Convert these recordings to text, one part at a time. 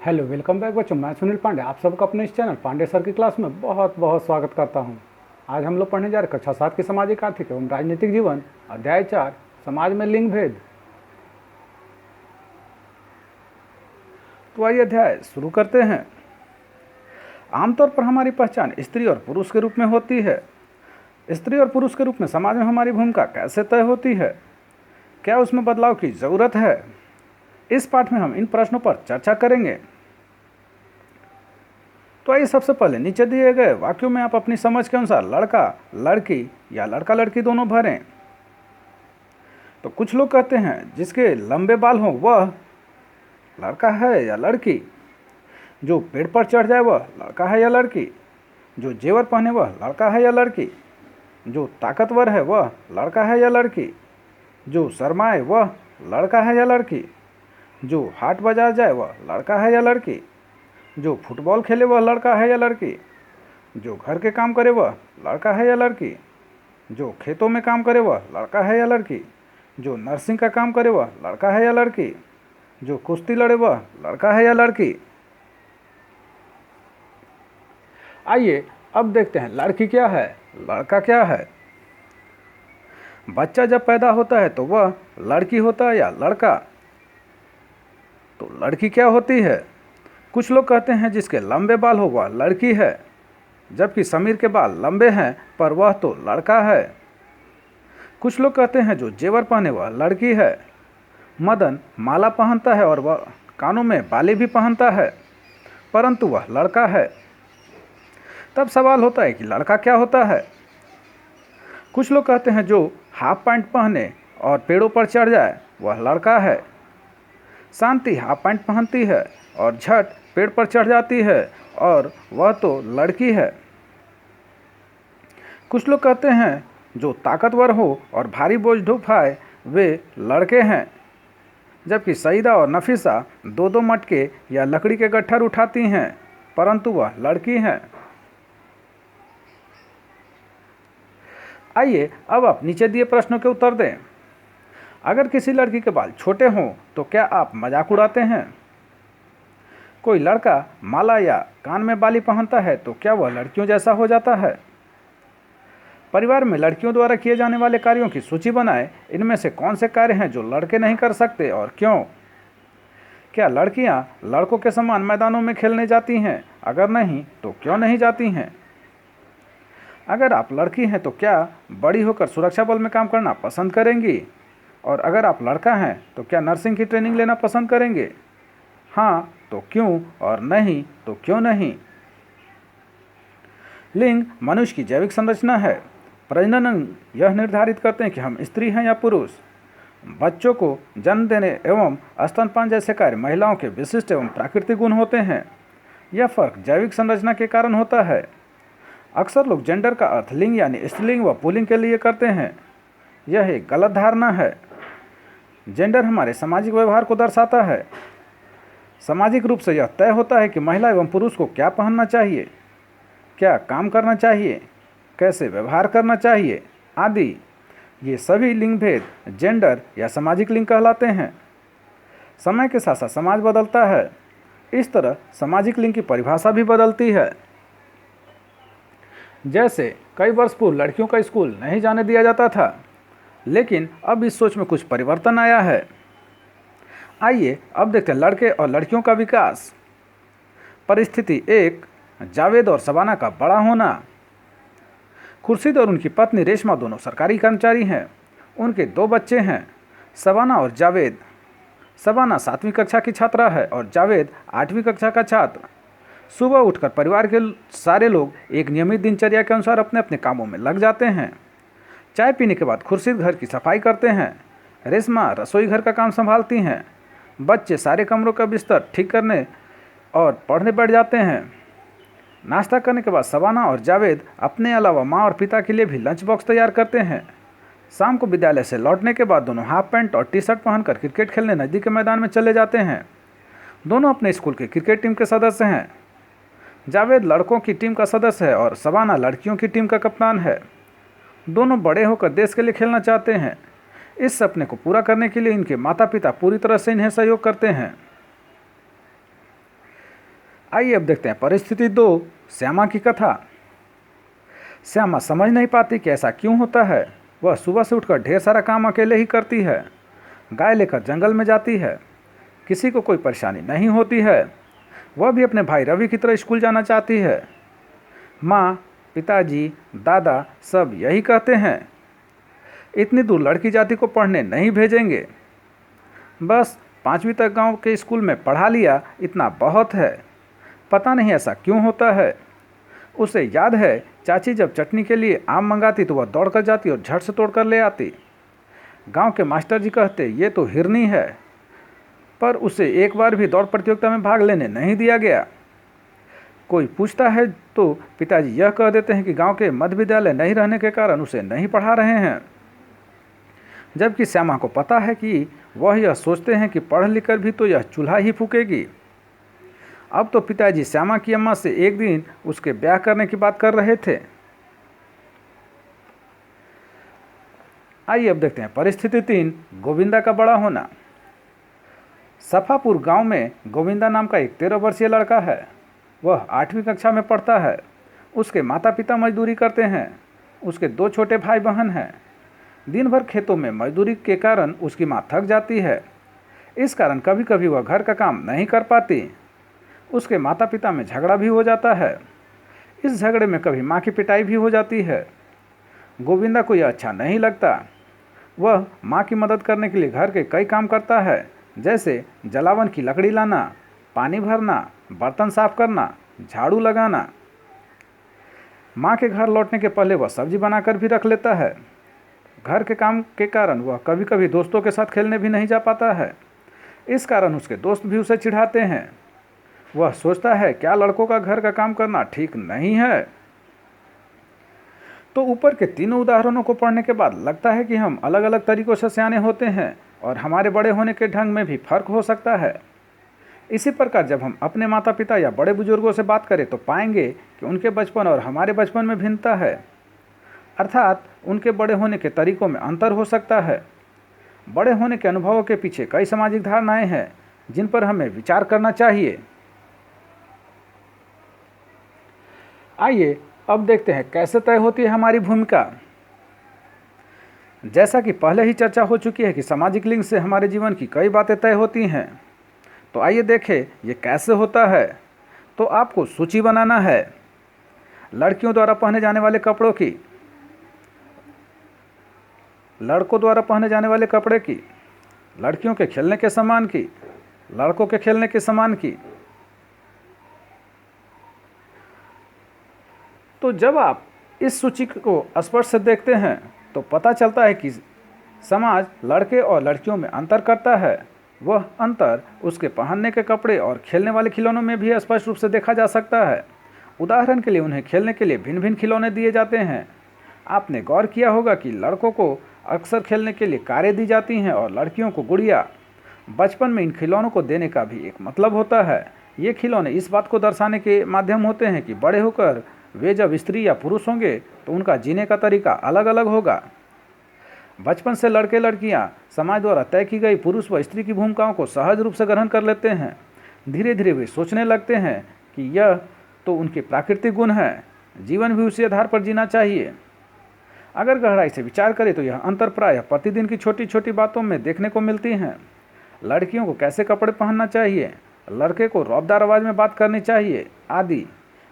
Hello, welcome back बच्चों। मैं सुनील पांडे आप सबका अपने इस चैनल पांडे सर की क्लास में बहुत बहुत स्वागत करता हूं। आज हम लोग पढ़ने जा रहे कक्षा 7 की सामाजिक आर्थिक एवं राजनीतिक जीवन अध्याय 4 समाज में लिंग भेद। तो आइए अध्याय शुरू करते हैं। आमतौर पर हमारी पहचान स्त्री और पुरुष के रूप में होती है। स्त्री और पुरुष के रूप में समाज में हमारी भूमिका कैसे तय होती है, क्या उसमें बदलाव की ज़रूरत है? इस पाठ में हम इन प्रश्नों पर चर्चा करेंगे। तो आइए सबसे पहले नीचे दिए गए वाक्यों में आप अपनी समझ के अनुसार लड़का लड़की या लड़का लड़की दोनों भरें। तो कुछ लोग कहते हैं जिसके लंबे बाल हों वह लड़का है या लड़की, जो पेड़ पर चढ़ जाए वह लड़का है या लड़की, जो जेवर पहने वह लड़का है या लड़की, जो ताकतवर है वह लड़का है या लड़की, जो शर्माए वह लड़का है या लड़की, जो हाट बाजार जाए वह लड़का है या लड़की, जो फुटबॉल खेले वह लड़का है या लड़की, जो घर के काम करे वह लड़का है या लड़की, जो खेतों में काम करे वह लड़का है या लड़की, जो नर्सिंग का काम करे वह लड़का है या लड़की, जो कुश्ती लड़े वह लड़का है या लड़की। आइए अब देखते हैं लड़की क्या है, लड़का क्या है। बच्चा जब पैदा होता है तो वह लड़की होता है या लड़का? तो लड़की क्या होती है? कुछ लोग कहते हैं जिसके लंबे बाल हो वह लड़की है, जबकि समीर के बाल लंबे हैं पर वह तो लड़का है। कुछ लोग कहते हैं जो जेवर पहने वह लड़की है। मदन माला पहनता है और वह कानों में बाली भी पहनता है, परंतु वह लड़का है। तब सवाल होता है कि लड़का क्या होता है? कुछ लोग कहते हैं जो हाफ पैंट पहने और पेड़ों पर चढ़ जाए वह लड़का है। शांति हाफ पैंट पहनती है और झट पेड़ पर चढ़ जाती है और वह तो लड़की है। कुछ लोग कहते हैं जो ताकतवर हो और भारी बोझ ढोपाए वे लड़के हैं, जबकि सईदा और नफीसा दो दो मटके या लकड़ी के गट्ठर उठाती हैं, परंतु वह लड़की हैं। आइए अब आप नीचे दिए प्रश्नों के उत्तर दें। अगर किसी लड़की के बाल छोटे हों तो क्या आप मजाक उड़ाते हैं? कोई लड़का माला या कान में बाली पहनता है तो क्या वह लड़कियों जैसा हो जाता है? परिवार में लड़कियों द्वारा किए जाने वाले कार्यों की सूची बनाएं। इनमें से कौन से कार्य हैं जो लड़के नहीं कर सकते और क्यों? क्या लड़कियां लड़कों के समान मैदानों में खेलने जाती हैं? अगर नहीं तो क्यों नहीं जाती हैं? अगर आप लड़की हैं तो क्या बड़ी होकर सुरक्षा बल में काम करना पसंद करेंगी? और अगर आप लड़का हैं तो क्या नर्सिंग की ट्रेनिंग लेना पसंद करेंगे? हाँ तो क्यों और नहीं तो क्यों नहीं? लिंग मनुष्य की जैविक संरचना है। प्रजनन यह निर्धारित करते हैं कि हम स्त्री हैं या पुरुष। बच्चों को जन्म देने एवं स्तनपान जैसे कार्य महिलाओं के विशिष्ट एवं प्राकृतिक गुण होते हैं। यह फर्क जैविक संरचना के कारण होता है। अक्सर लोग जेंडर का अर्थ लिंग यानी स्त्रीलिंग व पुल्लिंग के लिए करते हैं। यह एक गलत धारणा है। जेंडर हमारे सामाजिक व्यवहार को दर्शाता है। सामाजिक रूप से यह तय होता है कि महिला एवं पुरुष को क्या पहनना चाहिए, क्या काम करना चाहिए, कैसे व्यवहार करना चाहिए आदि। ये सभी लिंग भेद जेंडर या सामाजिक लिंग कहलाते हैं। समय के साथ साथ समाज बदलता है, इस तरह सामाजिक लिंग की परिभाषा भी बदलती है। जैसे कई वर्ष पूर्व लड़कियों का स्कूल नहीं जाने दिया जाता था, लेकिन अब इस सोच में कुछ परिवर्तन आया है। आइए अब देखते हैं लड़के और लड़कियों का विकास। परिस्थिति 1, जावेद और शबाना का बड़ा होना। खुर्शीद और उनकी पत्नी रेशमा दोनों सरकारी कर्मचारी हैं। उनके 2 बच्चे हैं, शबाना और जावेद। शबाना 7वीं कक्षा की छात्रा है और जावेद 8वीं कक्षा का छात्र। सुबह उठकर परिवार के सारे लोग एक नियमित दिनचर्या के अनुसार अपने अपने कामों में लग जाते हैं। चाय पीने के बाद खुर्शीद घर की सफाई करते हैं, रेशमा रसोई घर का काम संभालती हैं। बच्चे सारे कमरों का बिस्तर ठीक करने और पढ़ने बैठ जाते हैं। नाश्ता करने के बाद शबाना और जावेद अपने अलावा माँ और पिता के लिए भी लंच बॉक्स तैयार करते हैं। शाम को विद्यालय से लौटने के बाद दोनों हाफ पैंट और टी शर्ट पहनकर क्रिकेट खेलने नज़दीक के मैदान में चले जाते हैं। दोनों अपने स्कूल के क्रिकेट टीम के सदस्य हैं। जावेद लड़कों की टीम का सदस्य है और शबाना लड़कियों की टीम का कप्तान है। दोनों बड़े होकर देश के लिए खेलना चाहते हैं। इस सपने को पूरा करने के लिए इनके माता पिता पूरी तरह से इन्हें सहयोग करते हैं। आइए अब देखते हैं परिस्थिति 2, श्यामा की कथा। श्यामा समझ नहीं पाती कि ऐसा क्यों होता है। वह सुबह से उठकर ढेर सारा काम अकेले ही करती है। गाय लेकर जंगल में जाती है। किसी को कोई परेशानी नहीं होती है। वह भी अपने भाई रवि की तरह स्कूल जाना चाहती है। माँ, पिताजी, दादा सब यही कहते हैं, इतनी दूर लड़की जाति को पढ़ने नहीं भेजेंगे। बस 5वीं तक गांव के स्कूल में पढ़ा लिया, इतना बहुत है। पता नहीं ऐसा क्यों होता है। उसे याद है चाची जब चटनी के लिए आम मंगाती तो वह दौड़ कर जाती और झट से तोड़ कर ले आती। गांव के मास्टर जी कहते ये तो हिरनी है, पर उसे एक बार भी दौड़ प्रतियोगिता में भाग लेने नहीं दिया गया। कोई पूछता है तो पिताजी यह कह देते हैं कि गांव के मध्य विद्यालय नहीं रहने के कारण उसे नहीं पढ़ा रहे हैं। जबकि श्यामा को पता है कि वह यह सोचते हैं कि पढ़ लिख कर भी तो यह चूल्हा ही फूकेगी। अब तो पिताजी श्यामा की अम्मा से एक दिन उसके ब्याह करने की बात कर रहे थे। आइए अब देखते हैं परिस्थिति 3, गोविंदा का बड़ा होना। सफापुर गांव में गोविंदा नाम का एक 13 वर्षीय लड़का है। वह 8वीं कक्षा में पढ़ता है। उसके माता पिता मजदूरी करते हैं। उसके 2 छोटे भाई बहन हैं। दिन भर खेतों में मजदूरी के कारण उसकी माँ थक जाती है। इस कारण कभी कभी वह घर का काम नहीं कर पाती। उसके माता पिता में झगड़ा भी हो जाता है। इस झगड़े में कभी माँ की पिटाई भी हो जाती है। गोविंदा को यह अच्छा नहीं लगता। वह माँ की मदद करने के लिए घर के कई काम करता है, जैसे जलावन की लकड़ी लाना, पानी भरना, बर्तन साफ करना, झाड़ू लगाना। माँ के घर लौटने के पहले वह सब्जी बनाकर भी रख लेता है। घर के काम के कारण वह कभी कभी दोस्तों के साथ खेलने भी नहीं जा पाता है। इस कारण उसके दोस्त भी उसे चिढ़ाते हैं। वह सोचता है क्या लड़कों का घर का काम करना ठीक नहीं है। तो ऊपर के तीनों उदाहरणों को पढ़ने के बाद लगता है कि हम अलग अलग तरीकों से सयाने होते हैं और हमारे बड़े होने के ढंग में भी फर्क हो सकता है। इसी प्रकार जब हम अपने माता पिता या बड़े बुजुर्गों से बात करें तो पाएंगे कि उनके बचपन और हमारे बचपन में भिन्नता है, अर्थात उनके बड़े होने के तरीकों में अंतर हो सकता है। बड़े होने के अनुभवों के पीछे कई सामाजिक धारणाएं हैं जिन पर हमें विचार करना चाहिए। आइए अब देखते हैं कैसे तय होती है हमारी भूमिका। जैसा कि पहले ही चर्चा हो चुकी है कि सामाजिक लिंग से हमारे जीवन की कई बातें तय होती हैं, तो आइए देखें ये कैसे होता है। तो आपको सूची बनाना है लड़कियों द्वारा पहने जाने वाले कपड़ों की, लड़कों द्वारा पहने जाने वाले कपड़े की, लड़कियों के खेलने के सामान की, लड़कों के खेलने के सामान की। तो जब आप इस सूची को स्पष्ट से देखते हैं तो पता चलता है कि समाज लड़के और लड़कियों में अंतर करता है। वह अंतर उसके पहनने के कपड़े और खेलने वाले खिलौनों में भी स्पष्ट रूप से देखा जा सकता है। उदाहरण के लिए उन्हें खेलने के लिए भिन्न भिन्न खिलौने दिए जाते हैं। आपने गौर किया होगा कि लड़कों को अक्सर खेलने के लिए कारें दी जाती हैं और लड़कियों को गुड़िया। बचपन में इन खिलौनों को देने का भी एक मतलब होता है। ये खिलौने इस बात को दर्शाने के माध्यम होते हैं कि बड़े होकर वे जब स्त्री या पुरुष होंगे तो उनका जीने का तरीका अलग अलग होगा। बचपन से लड़के लड़कियां समाज द्वारा तय की गई पुरुष व स्त्री की भूमिकाओं को सहज रूप से ग्रहण कर लेते हैं। धीरे धीरे वे सोचने लगते हैं कि यह तो उनके प्राकृतिक गुण हैं, जीवन भी उसी आधार पर जीना चाहिए। अगर गहराई से विचार करें तो यह अंतर प्रायः प्रतिदिन की छोटी छोटी बातों में देखने को मिलती हैं। लड़कियों को कैसे कपड़े पहनना चाहिए, लड़के को रौबदार आवाज़ में बात करनी चाहिए आदि।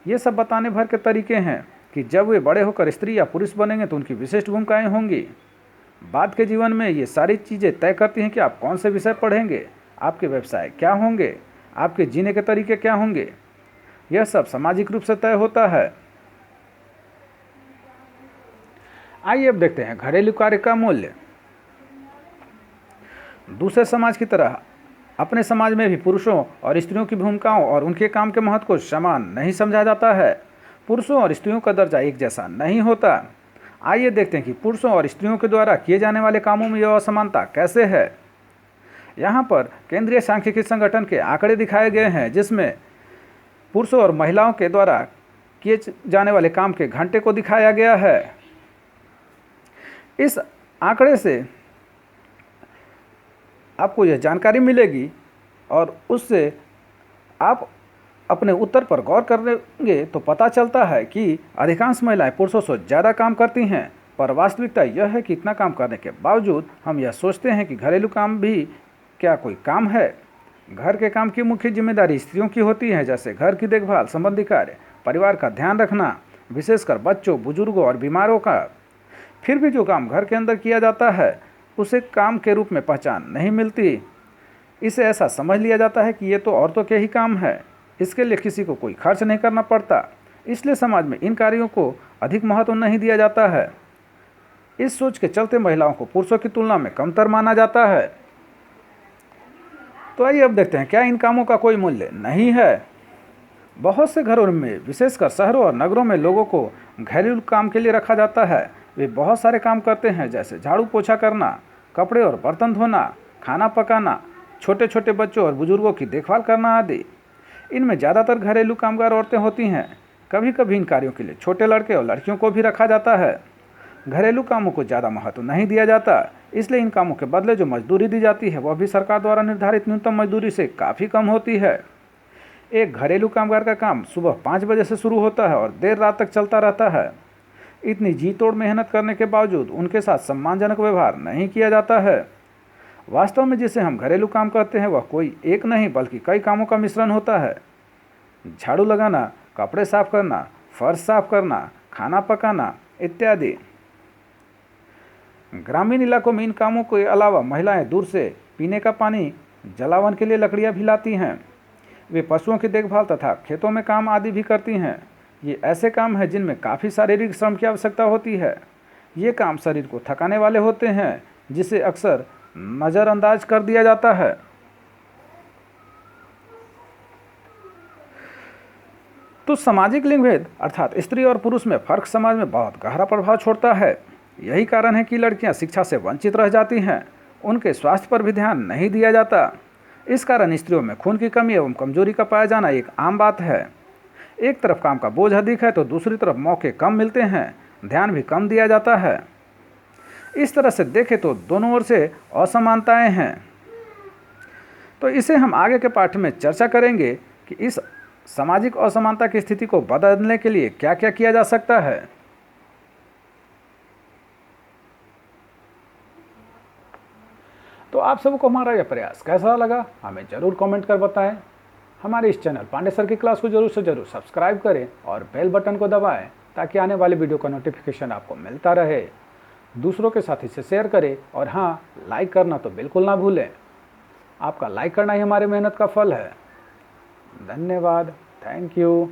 ये सब बताने भर के तरीके हैं कि जब वे बड़े होकर स्त्री या पुरुष बनेंगे तो उनकी विशिष्ट भूमिकाएं होंगी। बाद के जीवन में ये सारी चीज़ें तय करती हैं कि आप कौन से विषय पढ़ेंगे, आपके व्यवसाय क्या होंगे, आपके जीने के तरीके क्या होंगे। यह सब सामाजिक रूप से तय होता है। आइए अब देखते हैं घरेलू कार्य का मूल्य। दूसरे समाज की तरह अपने समाज में भी पुरुषों और स्त्रियों की भूमिकाओं और उनके काम के महत्व को समान नहीं समझा जाता है। पुरुषों और स्त्रियों का दर्जा एक जैसा नहीं होता। आइए देखते हैं कि पुरुषों और स्त्रियों के द्वारा किए जाने वाले कामों में यह असमानता कैसे है। यहाँ पर केंद्रीय सांख्यिकी संगठन के आंकड़े दिखाए गए हैं, जिसमें पुरुषों और महिलाओं के द्वारा किए जाने वाले काम के घंटे को दिखाया गया है। इस आंकड़े से आपको यह जानकारी मिलेगी और उससे आप अपने उत्तर पर गौर करेंगे तो पता चलता है कि अधिकांश महिलाएं पुरुषों से ज़्यादा काम करती हैं, पर वास्तविकता यह है कि इतना काम करने के बावजूद हम यह सोचते हैं कि घरेलू काम भी क्या कोई काम है। घर के काम की मुख्य जिम्मेदारी स्त्रियों की होती है, जैसे घर की देखभाल संबंधी कार्य, परिवार का ध्यान रखना, विशेषकर बच्चों, बुजुर्गों और बीमारों का। फिर भी जो काम घर के अंदर किया जाता है उसे काम के रूप में पहचान नहीं मिलती। इसे ऐसा समझ लिया जाता है कि ये तो औरतों के ही काम है, इसके लिए किसी को कोई खर्च नहीं करना पड़ता, इसलिए समाज में इन कार्यों को अधिक महत्व नहीं दिया जाता है। इस सोच के चलते महिलाओं को पुरुषों की तुलना में कमतर माना जाता है। तो आइए अब देखते हैं, क्या इन कामों का कोई मूल्य नहीं है। बहुत से घरों में, विशेषकर शहरों और नगरों में, लोगों को घरेलू काम के लिए रखा जाता है। वे बहुत सारे काम करते हैं, जैसे झाड़ू पोछा करना, कपड़े और बर्तन धोना, खाना पकाना, छोटे छोटे बच्चों और बुजुर्गों की देखभाल करना आदि। इनमें ज़्यादातर घरेलू कामगार औरतें होती हैं। कभी कभी इन कार्यों के लिए छोटे लड़के और लड़कियों को भी रखा जाता है। घरेलू कामों को ज़्यादा महत्व नहीं दिया जाता, इसलिए इन कामों के बदले जो मजदूरी दी जाती है वह भी सरकार द्वारा निर्धारित न्यूनतम मजदूरी से काफ़ी कम होती है। एक घरेलू कामगार का काम सुबह 5 बजे से शुरू होता है और देर रात तक चलता रहता है। इतनी जी तोड़ मेहनत करने के बावजूद उनके साथ सम्मानजनक व्यवहार नहीं किया जाता है। वास्तव में जिसे हम घरेलू काम कहते हैं वह कोई एक नहीं बल्कि कई कामों का मिश्रण होता है। झाड़ू लगाना, कपड़े साफ करना, फर्श साफ करना, खाना पकाना इत्यादि। ग्रामीण इलाकों में इन कामों के अलावा महिलाएं दूर से पीने का पानी, जलावन के लिए लकड़ियां भी लाती हैं। वे पशुओं की देखभाल तथा खेतों में काम आदि भी करती हैं। ये ऐसे काम हैं जिनमें काफ़ी शारीरिक श्रम की आवश्यकता होती है। ये काम शरीर को थकाने वाले होते हैं, जिसे अक्सर नज़रअंदाज कर दिया जाता है। तो सामाजिक लिंग भेद अर्थात स्त्री और पुरुष में फर्क समाज में बहुत गहरा प्रभाव छोड़ता है। यही कारण है कि लड़कियां शिक्षा से वंचित रह जाती हैं, उनके स्वास्थ्य पर भी ध्यान नहीं दिया जाता। इस कारण स्त्रियों में खून की कमी एवं कमजोरी का पाया जाना एक आम बात है। एक तरफ काम का बोझ अधिक है तो दूसरी तरफ मौके कम मिलते हैं, ध्यान भी कम दिया जाता है। इस तरह से देखें तो दोनों ओर से असमानताएं हैं। तो इसे हम आगे के पाठ में चर्चा करेंगे कि इस सामाजिक असमानता की स्थिति को बदलने के लिए क्या क्या किया जा सकता है। तो आप सबको हमारा यह प्रयास कैसा लगा हमें ज़रूर कमेंट कर बताएं। हमारे इस चैनल पांडे सर की क्लास को जरूर से जरूर सब्सक्राइब करें और बेल बटन को दबाएं ताकि आने वाले वीडियो का नोटिफिकेशन आपको मिलता रहे। दूसरों के साथ इसे शेयर करें और हाँ, लाइक करना तो बिल्कुल ना भूलें। आपका लाइक करना ही हमारी मेहनत का फल है। धन्यवाद। Thank you.